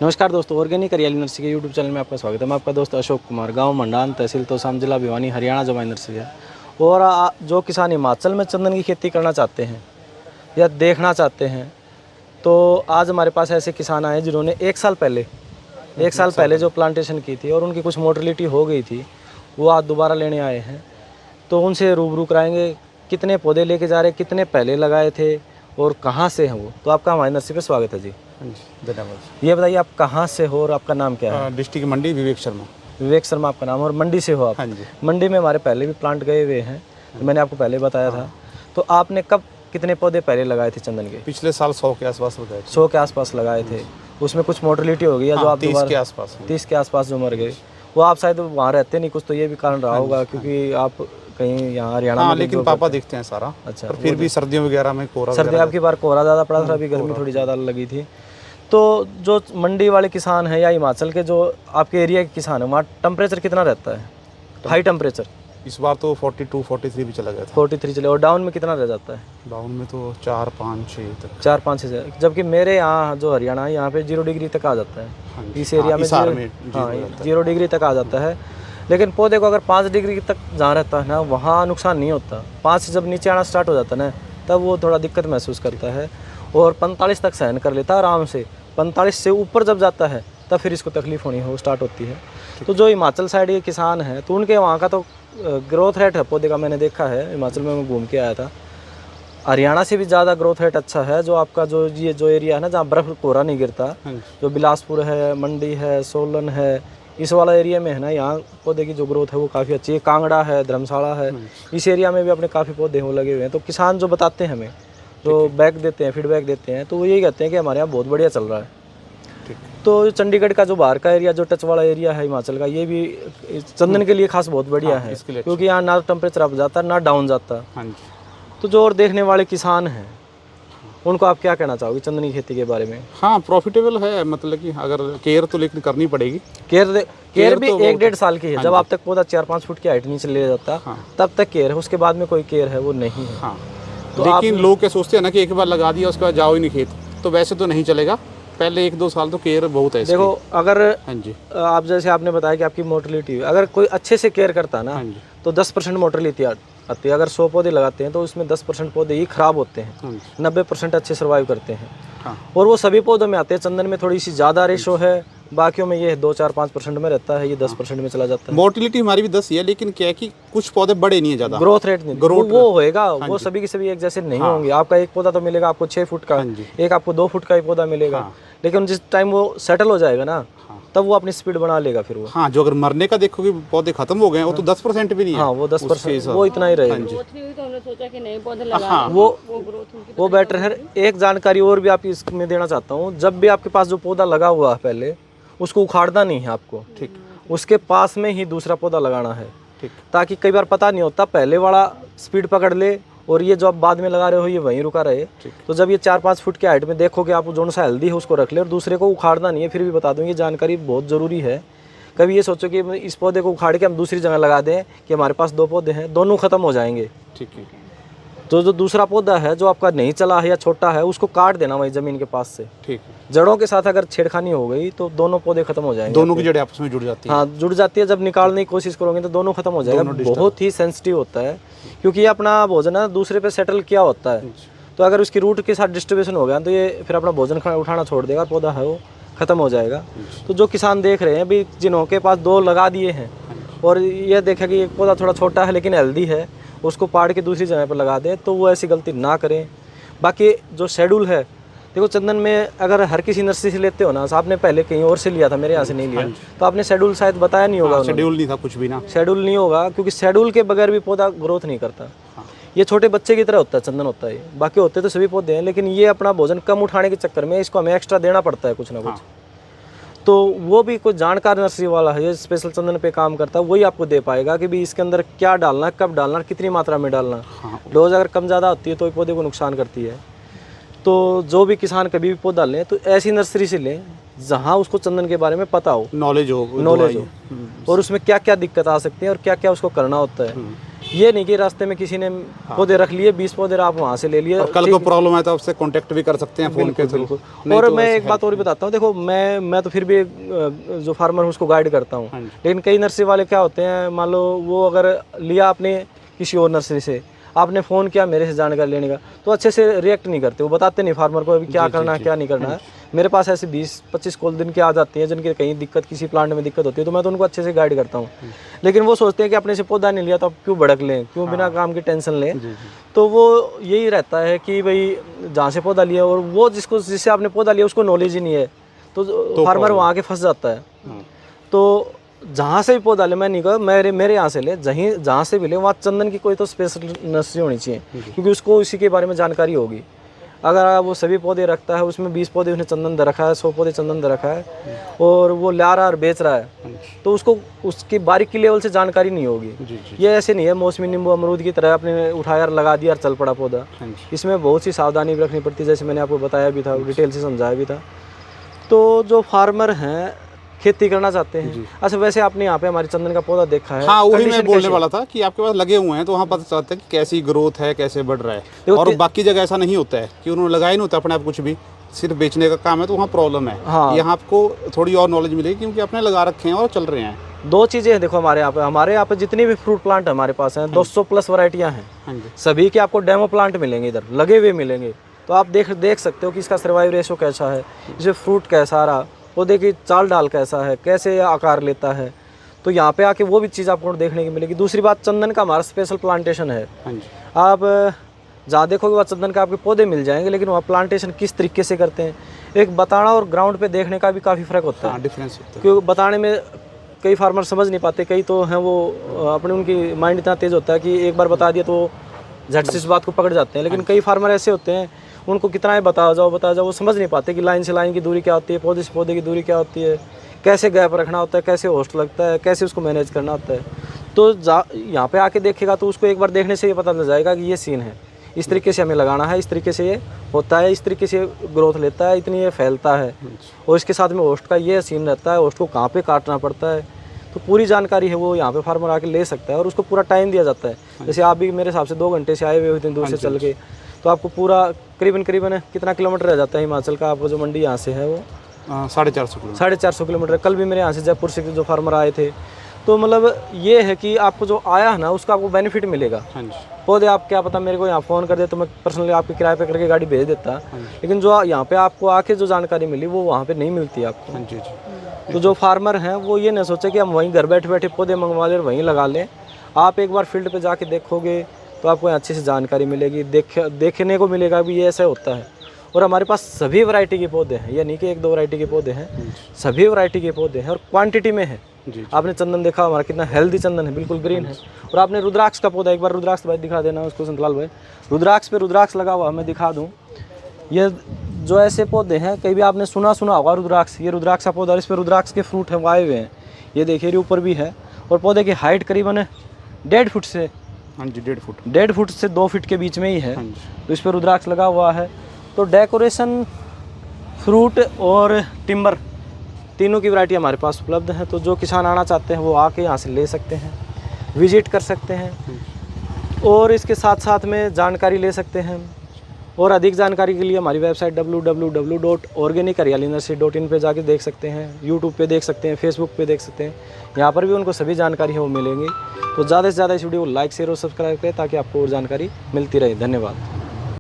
नमस्कार दोस्तों, ऑर्गेनिक हरियाली नर्सरी के यूट्यूब चैनल में आपका स्वागत है। मैं आपका दोस्त अशोक कुमार, गांव मंडान, तहसील तोसाम, जिला भिवानी, हरियाणा जो हमारी नर्सरी है। और जो किसान हिमाचल में चंदन की खेती करना चाहते हैं या देखना चाहते हैं, तो आज हमारे पास ऐसे किसान आए जिन्होंने एक साल पहले जो प्लांटेशन की थी और उनकी कुछ मोर्टेलिटी हो गई थी, वो आज दोबारा लेने आए हैं। तो उनसे रूबरू कराएंगे कितने पौधे लेके जा रहे हैं, कितने पहले लगाए थे और कहाँ से हैं वो। तो आपका हमारी नर्सरी पर स्वागत है जी। हाँ जी, धन्यवाद। ये बताइए आप कहाँ से हो और आपका नाम क्या है? डिस्ट्रिक्ट मंडी विवेक शर्मा। विवेक शर्मा आपका नाम, और मंडी से हो आप? हाँ जी। मंडी में हमारे पहले भी प्लांट गए हुए हैं, मैंने आपको पहले बताया था। तो आपने कब कितने पौधे पहले लगाए थे चंदन के? पिछले साल 100 के आसपास लगाए थे। 100 के आसपास लगाए थे। उसमें कुछ मोर्टेलिटी हो गई या जो आप 30 के आसपास। 30 के आसपास जो मर गए, वो आप शायद वहाँ रहते नहीं, कुछ तो ये भी कारण रहा होगा क्योंकि आप कहीं यहाँ हरियाणा में। लेकिन पापा देखते हैं सारा। अच्छा, पर फिर भी सर्दियों वगैरह में कोहरा सर्दी आपकी बार कोहरा ज़्यादा पड़ा था, अभी गर्मी थोड़ी ज़्यादा लगी थी। तो जो मंडी वाले किसान हैं या हिमाचल के जो आपके एरिया के किसान हैं, वहाँ टेम्परेचर कितना रहता है? हाई टेम्परेचर इस बार तो 42 43 भी चला गया था। 43 चले, और डाउन में कितना रह जाता है? डाउन में तो 4 5 6 तक। 4 5 से, जबकि मेरे यहाँ जो हरियाणा है यहाँ पे 0 डिग्री तक आ जाता है। इस एरिया में 0 डिग्री तक आ जाता है। लेकिन पौधे को अगर 5 डिग्री तक जहाँ रहता है ना, वहाँ नुकसान नहीं होता। 5 से जब नीचे आना स्टार्ट हो जाता है ना, तब वो थोड़ा दिक्कत महसूस करता है। और 45 तक सहन कर लेता है आराम से। 45 से ऊपर जब जाता है तब फिर इसको तकलीफ होनी हो स्टार्ट होती है। तो जो हिमाचल साइड के किसान हैं, तो उनके वहाँ का तो ग्रोथ रेट है पौधे का, मैंने देखा है हिमाचल में, मैं घूम के आया था। हरियाणा से भी ज़्यादा ग्रोथ रेट अच्छा है। जो आपका जो एरिया है ना, जहाँ बर्फ़ कोहरा नहीं गिरता, जो बिलासपुर है, मंडी है, सोलन है, इस वाला एरिया में है ना, यहाँ पौधे की जो ग्रोथ है वो काफ़ी अच्छी है। कांगड़ा है, धर्मशाला है, इस एरिया में भी अपने काफ़ी पौधे वो लगे हुए हैं। तो किसान जो बताते हैं हमें, जो फीडबैक देते हैं, तो वो यही कहते हैं कि हमारे यहाँ बहुत बढ़िया चल रहा है। तो चंडीगढ़ का जो बाहर का एरिया, जो टच वाला एरिया है हिमाचल का, ये भी चंदन के लिए खास बहुत बढ़िया है, क्योंकि यहाँ ना टेम्परेचर अप जाता ना डाउन जाता। तो जो और देखने वाले किसान हैं, उनको आप क्या कहना चाहोगे चंदन की खेती के बारे में? हाँ, प्रॉफिटेबल है, मतलब कि अगर केयर तो लेकिन करनी पड़ेगी। केयर भी 1-1.5 साल की है। जब आप तक पौधा 4-5 फुट की हाइट नीचे ले जाता, तब तक केयर है। उसके बाद में कोई केयर है वो नहीं है। तो लेकिन लोग क्या सोचते हैं ना कि एक बार लगा दिया उसके बाद जाओ ही नहीं खेत, तो वैसे तो नहीं चलेगा। पहले 1-2 साल तो केयर बहुत है इसकी। देखो, अगर हाँ जी, आप जैसे आपने बताया कि आपकी मोर्टेलिटी, अगर कोई अच्छे से केयर करता ना, तो 10% मोर्टेलिटी आती है। अगर 100 पौधे लगाते हैं तो उसमें 10% पौधे ही खराब होते हैं, 90% अच्छे सर्वाइव करते हैं। और वो सभी पौधों में आते हैं। चंदन में थोड़ी सी ज़्यादा रेशो है, बाकियों में ये 2-4-5% में रहता है, ये 10% में चला जाता है। मोर्टिलिटी हमारी भी 10 ही है, लेकिन क्या है कि कुछ पौधे बड़े नहीं है ज़्यादा, ग्रोथ रेट नहीं, वो होएगा, वो सभी के सभी एक जैसे नहीं होंगे। आपका एक पौधा तो मिलेगा आपको 6 फुट का, एक आपको 2 फुट का ही पौधा मिलेगा। लेकिन जिस टाइम वो सेटल हो जाएगा ना, तब वो अपनी स्पीड बना लेगा फिर वो। जो अगर मरने का देखोगे पौधे खत्म हो गए, वो तो 10% भी नहीं है। वो 10%, वो इतना ही रहेगा। तो हमने सोचा कि नए पौधे लगा वो बेटर है। एक जानकारी और भी आपकी इसमें देना चाहता हूँ, जब भी आपके पास जो पौधा लगा हुआ है पहले, उसको उखाड़ना नहीं है आपको, ठीक। उसके पास में ही दूसरा पौधा लगाना है, ठीक। ताकि कई बार पता नहीं होता, पहले वाला स्पीड पकड़ ले और ये जो आप बाद में लगा रहे हो ये वहीं रुका रहे। तो जब ये 4-5 फुट के हाइट में देखोगे आप, जो सा हेल्दी है उसको रख ले, और दूसरे को उखाड़ना नहीं है। फिर भी बता दूँ, ये जानकारी बहुत ज़रूरी है। कभी ये सोचो कि इस पौधे को उखाड़ के हम दूसरी जगह लगा दें कि हमारे पास 2 पौधे हैं, दोनों ख़त्म हो जाएंगे, ठीक है। तो जो दूसरा पौधा है जो आपका नहीं चला है या छोटा है, उसको काट देना वही ज़मीन के पास से, ठीक है। जड़ों के साथ अगर छेड़खानी हो गई तो दोनों पौधे खत्म हो जाएंगे। दोनों की जड़ें आपस में जुड़ जाती हैं। जुड़ जाती है। जब निकालने की कोशिश करोगे तो दोनों खत्म हो जाएगा। बहुत ही सेंसिटिव होता है, क्योंकि ये अपना भोजन है दूसरे पे सेटल किया होता है। तो अगर उसकी रूट के साथ डिस्टर्बेशन हो गया तो ये फिर अपना भोजन उठाना छोड़ देगा, पौधा है वो खत्म हो जाएगा। तो जो किसान देख रहे हैं अभी, जिन्हों के पास 2 लगा दिए हैं और ये देखा कि एक पौधा थोड़ा छोटा है लेकिन हेल्दी है, उसको पाड़ के दूसरी जगह पर लगा दें, तो वो ऐसी गलती ना करें। बाकी जो शेड्यूल है, देखो चंदन में अगर हर किसी नर्सरी से लेते हो ना, आपने पहले कहीं और से लिया था, मेरे यहाँ से नहीं लिया, तो आपने शेड्यूल शायद बताया नहीं होगा। शेड्यूल नहीं था कुछ भी ना, शेड्यूल नहीं होगा, क्योंकि शेड्यूल के बगैर भी पौधा ग्रोथ नहीं करता। ये छोटे बच्चे की तरह होता है चंदन, होता है। बाकी होते तो सभी पौधे हैं, लेकिन ये अपना भोजन कम उठाने के चक्कर में इसको हमें एक्स्ट्रा देना पड़ता है कुछ ना कुछ। तो वो भी कोई जानकार नर्सरी वाला है, स्पेशल चंदन पे काम करता है, वही आपको दे पाएगा कि भी इसके अंदर क्या डालना, कब डालना, कितनी मात्रा में डालना। डोज अगर कम ज़्यादा होती है तो पौधे को नुकसान करती है। तो जो भी किसान कभी भी पौधा लें तो ऐसी नर्सरी से लें जहाँ उसको चंदन के बारे में पता हो, नॉलेज हो, और उसमें क्या क्या दिक्कत आ सकती है और क्या क्या उसको करना होता है। ये नहीं कि रास्ते में किसी ने पौधे रख लिए, 20 पौधे आप वहाँ से ले लिए। और कल को प्रॉब्लम है तो आपसे कांटेक्ट भी कर सकते हैं फ़ोन के थ्रू। और मैं एक बात और भी बताता हूँ, देखो मैं तो फिर भी जो फार्मर हूँ उसको गाइड करता हूँ, लेकिन कई नर्सरी वाले क्या होते हैं, मान लो वो अगर लिया आपने किसी और नर्सरी से, आपने फ़ोन किया मेरे से जानकारी लेने का, तो अच्छे से रिएक्ट नहीं करते, वो बताते नहीं फार्मर को अभी क्या करना है क्या नहीं करना है। मेरे पास ऐसे 20-25 कॉल दिन के आ जाती हैं जिनके कहीं दिक्कत, किसी प्लांट में दिक्कत होती है, तो मैं तो उनको अच्छे से गाइड करता हूँ। लेकिन वो सोचते हैं कि अपने से पौधा नहीं लिया तो आप क्यों भड़क लें, क्यों बिना काम की टेंशन लें। तो वो यही रहता है कि भाई जहाँ से पौधा लिया, और वो जिससे आपने पौधा लिया उसको नॉलेज ही नहीं है, तो फार्मर वहाँ के फंस जाता है। तो जहाँ से भी पौधा ले, मैं नहीं कहूँ मेरे यहाँ से ले, जहाँ से भी ले, वहाँ चंदन की कोई तो स्पेशल नर्सरी होनी चाहिए, क्योंकि उसको इसी के बारे में जानकारी होगी। अगर वो सभी पौधे रखता है, उसमें 20 पौधे उसने चंदन दे रखा है, 100 पौधे चंदन दे रखा है, और वो ला रहा है और बेच रहा है, तो उसको उसकी बारीकी लेवल से जानकारी नहीं होगी। ये ऐसे नहीं है मौसमी नींबू अमरूद की तरह आपने उठाया और लगा दिया और चल पड़ा पौधा। इसमें बहुत सी सावधानी भी रखनी पड़ती है, जैसे मैंने आपको बताया भी था, डिटेल से समझाया भी था। तो जो फार्मर हैं, खेती करना चाहते हैं, अच्छा वैसे आपने यहाँ पे हमारी चंदन का पौधा देखा है। हाँ, वही मैं बोलने वाला था कि आपके पास लगे हुए हैं तो वहाँ पता चलता है कि कैसी ग्रोथ है, कैसे बढ़ रहा है। और बाकी जगह ऐसा नहीं होता है कि उन्होंने लगाया नहीं होता अपने आप कुछ भी, सिर्फ बेचने का काम है, तो वहाँ प्रॉब्लम है। हाँ, यहाँ आपको थोड़ी और नॉलेज मिलेगी क्योंकि आपने लगा रखे हैं और चल रहे हैं। दो चीज़ें हैं, देखो हमारे यहाँ पे जितनी भी फ्रूट प्लांट हमारे पास हैं, 200+ वैरायटियाँ हैं। सभी के आपको डेमो प्लांट मिलेंगे, इधर लगे हुए मिलेंगे, तो आप देख सकते हो कि इसका सर्वाइव रेशो कैसा है, इसमें फ्रूट कैसा रहा, पौधे की चाल डाल कैसा है, कैसे आकार लेता है। तो यहाँ पे आके वो भी चीज़ आपको देखने की मिलेगी। दूसरी बात, चंदन का हमारा स्पेशल प्लांटेशन है। आप जहाँ देखोगे वहाँ चंदन के आपके पौधे मिल जाएंगे, लेकिन वहाँ प्लांटेशन किस तरीके से करते हैं, एक बताना और ग्राउंड पे देखने का भी काफ़ी फ़र्क होता है। डिफरेंस होता है, क्योंकि बताने में कई फार्मर समझ नहीं पाते, कई तो हैं वो अपने, उनकी माइंड इतना तेज़ होता है कि एक बार बता दिया तो झट से इस बात को पकड़ जाते हैं। लेकिन कई फार्मर ऐसे होते हैं, उनको कितना ही बता जाओ, वो समझ नहीं पाते कि लाइन से लाइन की दूरी क्या होती है, पौधे से पौधे की दूरी क्या होती है, कैसे गैप रखना होता है, कैसे होस्ट लगता है, कैसे उसको मैनेज करना होता है। तो यहाँ पे आके देखेगा तो उसको एक बार देखने से ये पता चल जाएगा कि ये सीन है, इस तरीके से हमें लगाना है, इस तरीके से ये होता है, इस तरीके से ग्रोथ लेता है, इतनी ये फैलता है, और इसके साथ में होस्ट का ये सीन रहता है, होस्ट को कहाँ पे काटना पड़ता है। तो पूरी जानकारी है वो यहाँ पे फार्मर आके ले सकता है, और उसको पूरा टाइम दिया जाता है। जैसे आप भी मेरे हिसाब से 2 घंटे से आए हुए इतनी दूर से चल के, तो आपको पूरा करीबन कितना किलोमीटर रह जाता है हिमाचल का, आपको जो मंडी यहाँ से है वो 450 किलोमीटर। कल भी मेरे यहाँ से जयपुर से जो फार्मर आए थे, तो मतलब ये है कि आपको जो आया है ना उसका आपको बेनिफिट मिलेगा। पौधे आप क्या पता मेरे को यहाँ फ़ोन कर दे तो मैं पर्सनली आपके किराए पे करके गाड़ी भेज देता, लेकिन जो यहाँ पे आपको आके जो जानकारी मिली वो वहाँ पे नहीं मिलती आपको। तो जो फार्मर हैं वो ये ना सोचे कि हम वहीं घर बैठे बैठे पौधे मंगवा लें और वहीं लगा लें। आप एक बार फील्ड पे जाके देखोगे तो आपको अच्छे से जानकारी मिलेगी, देखने को मिलेगा भी ये ऐसा होता है। और हमारे पास सभी वैरायटी के पौधे हैं, ये नहीं कि 1-2 वैरायटी के पौधे हैं, सभी वैरायटी के पौधे हैं और क्वांटिटी में है। आपने चंदन देखा हमारा कितना हेल्दी चंदन है, बिल्कुल ग्रीन है। और आपने रुद्राक्ष का पौधा, एक बार रुद्राक्ष भाई दिखा देना उसको, संतलाल भाई, रुद्राक्ष पे रुद्राक्ष लगा हुआ मैं दिखा दूँ। ये जो ऐसे पौधे हैं, कहीं भी आपने सुना होगा रुद्राक्ष, ये रुद्राक्ष का पौधा, इस पर रुद्राक्ष के फ्रूट है आए हुए हैं, ये देखिए ऊपर भी है। और पौधे की हाइट करीबन 1.5 फुट से 1.5 फुट से 2 फीट के बीच में ही है। तो इस पर रुद्राक्ष लगा हुआ है। तो डेकोरेशन, फ्रूट और टिम्बर तीनों की वैरायटी हमारे पास उपलब्ध है। तो जो किसान आना चाहते हैं वो आके यहाँ से ले सकते हैं, विजिट कर सकते हैं, और इसके साथ साथ में जानकारी ले सकते हैं। और अधिक जानकारी के लिए हमारी वेबसाइट www.organichariyalinursery.in पे जाके देख सकते हैं, यूट्यूब पे देख सकते हैं, फेसबुक पे देख सकते हैं, यहाँ पर भी उनको सभी जानकारी है वो मिलेंगी। तो ज़्यादा से ज़्यादा इस वीडियो को लाइक, शेयर और सब्सक्राइब करें ताकि आपको और जानकारी मिलती रहे। धन्यवाद।